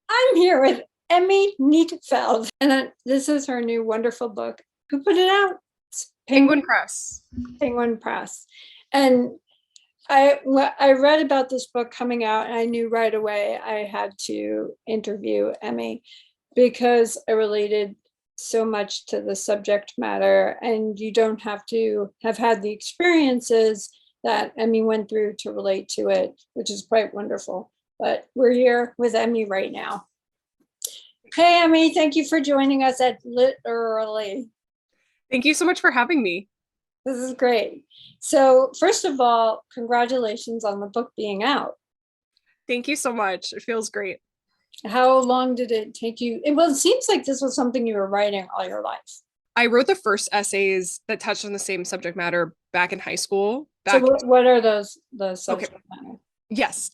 I'm here with Emi Nietfeld, and this is her new wonderful book. Who put it out? It's Penguin Press. Penguin Press. And I read about this book coming out, and I knew right away I had to interview Emi because I related so much to the subject matter, and you don't have to have had the experiences that Emi went through to relate to it, which is quite wonderful. But we're here with Emi right now. Hey, Emi, thank you for joining us at Literally. Thank you so much for having me. This is great. So, first of all, congratulations on the book being out. Thank you so much. It feels great. How long did it take you? Well, it seems like this was something you were writing all your life. I wrote the first essays that touched on the same subject matter back in high school. So, Back what are the okay. subject matter? Yes.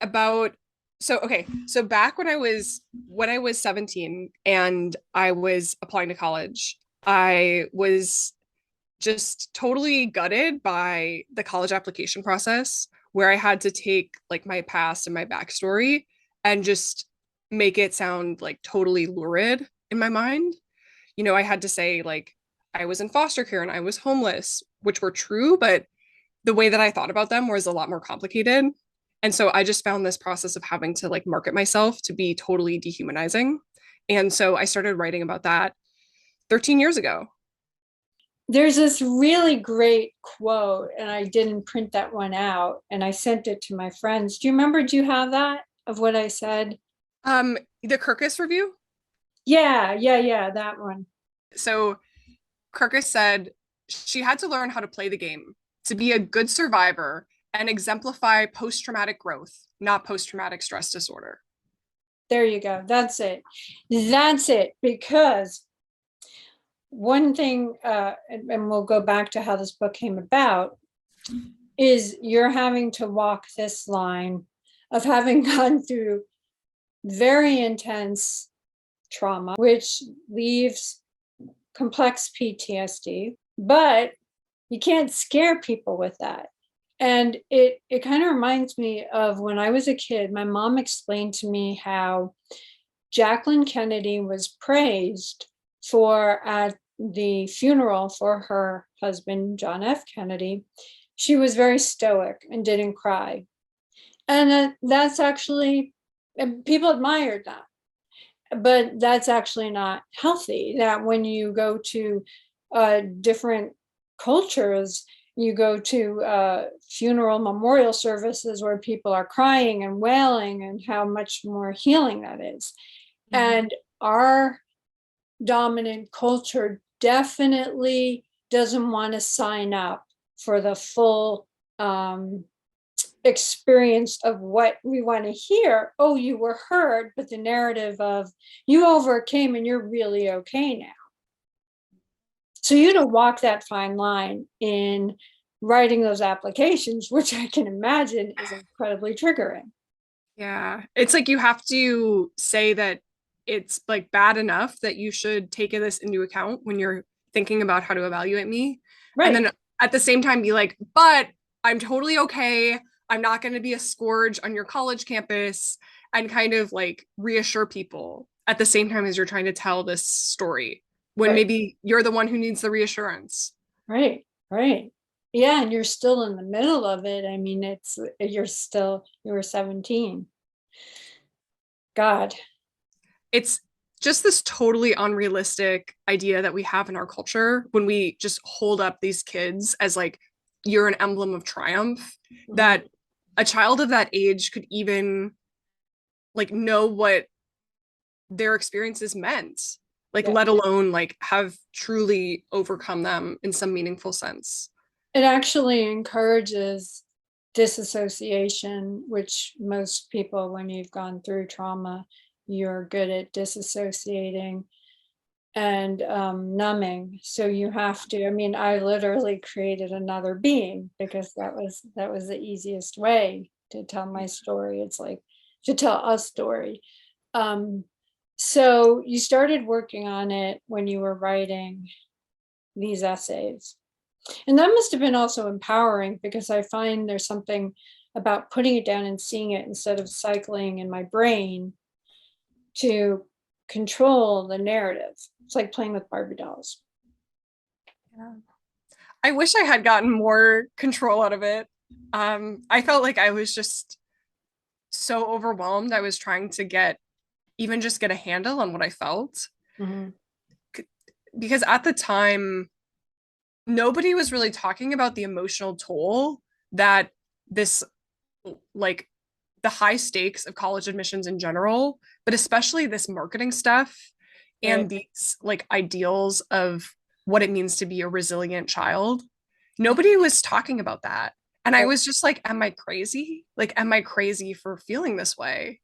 About so back when I was 17 and I was applying to college, I was just totally gutted by the college application process where I had to take like my past and my backstory and just make it sound like totally lurid in my mind. I had to say like I was in foster care and I was homeless, which were true, but the way that I thought about them was a lot more complicated. And so I just found this process of having to like market myself to be totally dehumanizing. And so I started writing about that 13 years ago. There's this really great quote, and I didn't print that one out, and I sent it to my friends. Do you remember? Do you have that of what I said? The Kirkus review. Yeah, that one. So Kirkus said she had to learn how to play the game to be a good survivor and exemplify post-traumatic growth, not post-traumatic stress disorder. There you go. That's it. That's it. Because one thing, and we'll go back to how this book came about, is you're having to walk this line of having gone through very intense trauma, which leaves complex PTSD, but you can't scare people with that. And it kind of reminds me of when I was a kid. My mom explained to me how Jacqueline Kennedy was praised for at the funeral for her husband, John F. Kennedy. She was very stoic and didn't cry. And that's actually, people admired that. But that's actually not healthy. That when you go to different cultures, you go to funeral memorial services where people are crying and wailing, and how much more healing that is. Mm-hmm. And our dominant culture definitely doesn't want to sign up for the full experience of what we want to hear. Oh, you were hurt, but the narrative of you overcame and you're really okay now. So you don't walk that fine line in writing those applications, which I can imagine is incredibly triggering. Yeah. It's like you have to say that it's like bad enough that you should take this into account when you're thinking about how to evaluate me. Right. And then at the same time be like, but I'm totally okay. I'm not going to be a scourge on your college campus, and kind of like reassure people at the same time as you're trying to tell this story when maybe you're the one who needs the reassurance. Right. Yeah, and you're still in the middle of it. I mean, you were 17. God. It's just this totally unrealistic idea that we have in our culture when we just hold up these kids as like you're an emblem of triumph, mm-hmm. that a child of that age could even like know what their experiences meant, like let alone like have truly overcome them in some meaningful sense. It actually encourages disassociation, which most people, when you've gone through trauma, you're good at disassociating and numbing. So you have to, I mean, I literally created another being because that was the easiest way to tell my story. It's like to tell a story. So you started working on it when you were writing these essays. And that must have been also empowering, because I find there's something about putting it down and seeing it instead of cycling in my brain to control the narrative. It's like playing with Barbie dolls. Yeah. I wish I had gotten more control out of it. I felt like I was just so overwhelmed. I was trying to get a handle on what I felt. Mm-hmm. Because at the time, nobody was really talking about the emotional toll that this, like, the high stakes of college admissions in general, but especially this marketing stuff Right. and these like ideals of what it means to be a resilient child. Nobody was talking about that. And I Right. was just like, am I crazy? Like, am I crazy for feeling this way?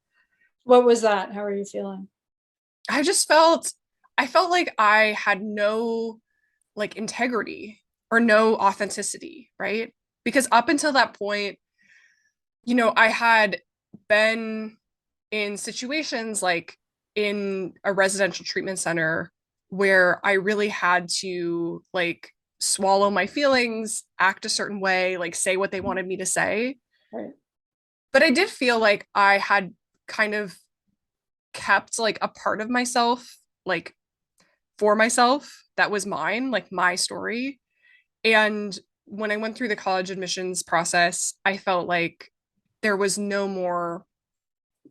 What was that? How are you feeling? I just felt, I felt like I had no like integrity or no authenticity, right? Because up until that point, I had been in situations like in a residential treatment center where I really had to like swallow my feelings, act a certain way, like say what they wanted me to say. Right. But I did feel like I had kind of kept like a part of myself, like for myself, that was mine, like my story. And when I went through the college admissions process, I felt like there was no more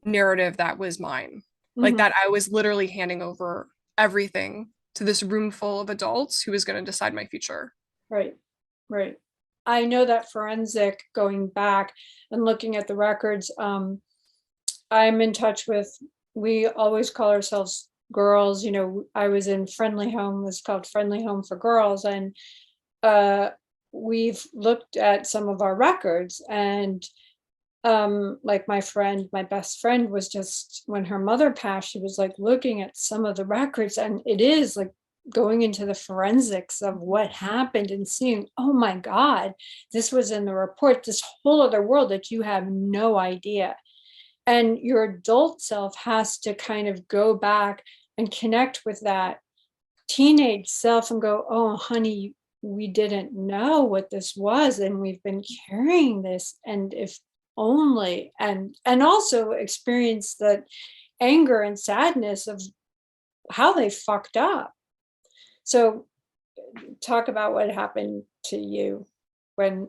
narrative that was mine. Like Mm-hmm. that I was literally handing over everything to this room full of adults who was going to decide my future. Right. Right. I know that forensic going back and looking at the records, I'm in touch with, we always call ourselves girls. I was in Friendly Home, it's called Friendly Home for Girls. And uh, we've looked at some of our records, and like my best friend was just, when her mother passed, she was like looking at some of the records, and it is like going into the forensics of what happened and seeing, oh my God, this was in the report, this whole other world that you have no idea. And your adult self has to kind of go back and connect with that teenage self and go, oh, honey, we didn't know what this was. And we've been carrying this. And if only, and also experience the anger and sadness of how they fucked up. So talk about what happened to you when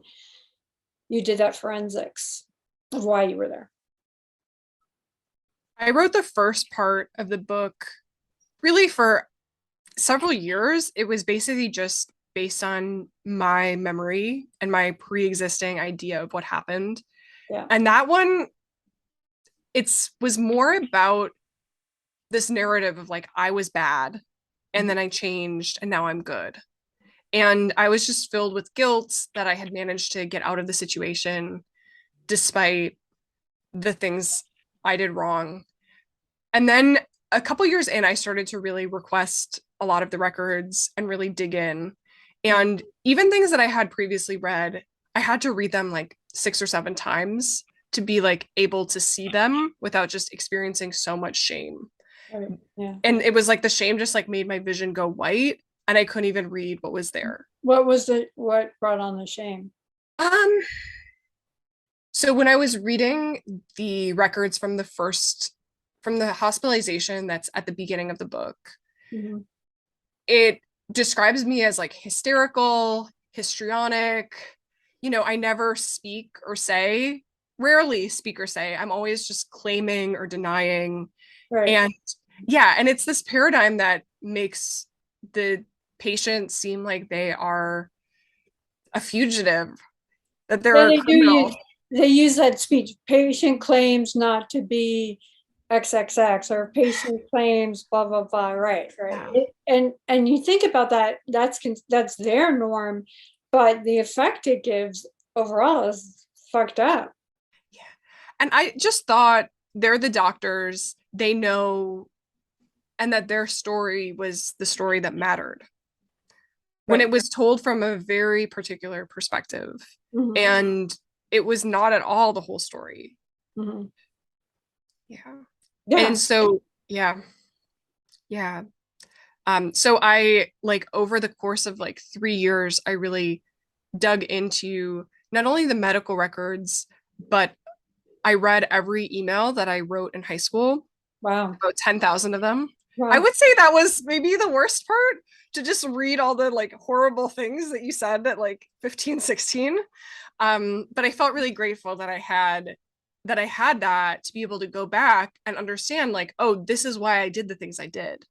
you did that forensics of why you were there. I wrote the first part of the book really for several years. It was basically just based on my memory and my pre-existing idea of what happened. Yeah. And that one, it was more about this narrative of like I was bad and then I changed and now I'm good. And I was just filled with guilt that I had managed to get out of the situation despite the things I did wrong. And then a couple years in, I started to really request a lot of the records and really dig in. And even things that I had previously read, I had to read them like 6 or 7 times to be like able to see them without just experiencing so much shame. Right. Yeah. And it was like the shame just like made my vision go white and I couldn't even read what was there. What brought on the shame? Um, so when I was reading the records from the hospitalization that's at the beginning of the book, Mhm. it describes me as like hysterical, histrionic. I never speak or say, rarely speak or say. I'm always just claiming or denying. Right. And yeah, and it's this paradigm that makes the patient seem like they are a fugitive, that Yeah, they're a they do criminal. use that speech. Patient claims not to be XXX, or patient claims blah blah blah. Right, right. Yeah. And you think about that. That's their norm, but the effect it gives overall is fucked up. Yeah. And I just thought they're the doctors, they know, and that their story was the story that mattered when Right. it was told from a very particular perspective. Hmm. And it was not at all the whole story. Hmm. Yeah. Yeah. And so, yeah, yeah. So I like over the course of like 3 years, I really dug into not only the medical records, but I read every email that I wrote in high school, Wow. about 10,000 of them. I Wow. would say that was maybe the worst part, to just read all the like horrible things that you said at like 15, 16. But I felt really grateful that I had that to be able to go back and understand like, oh, this is why I did the things I did.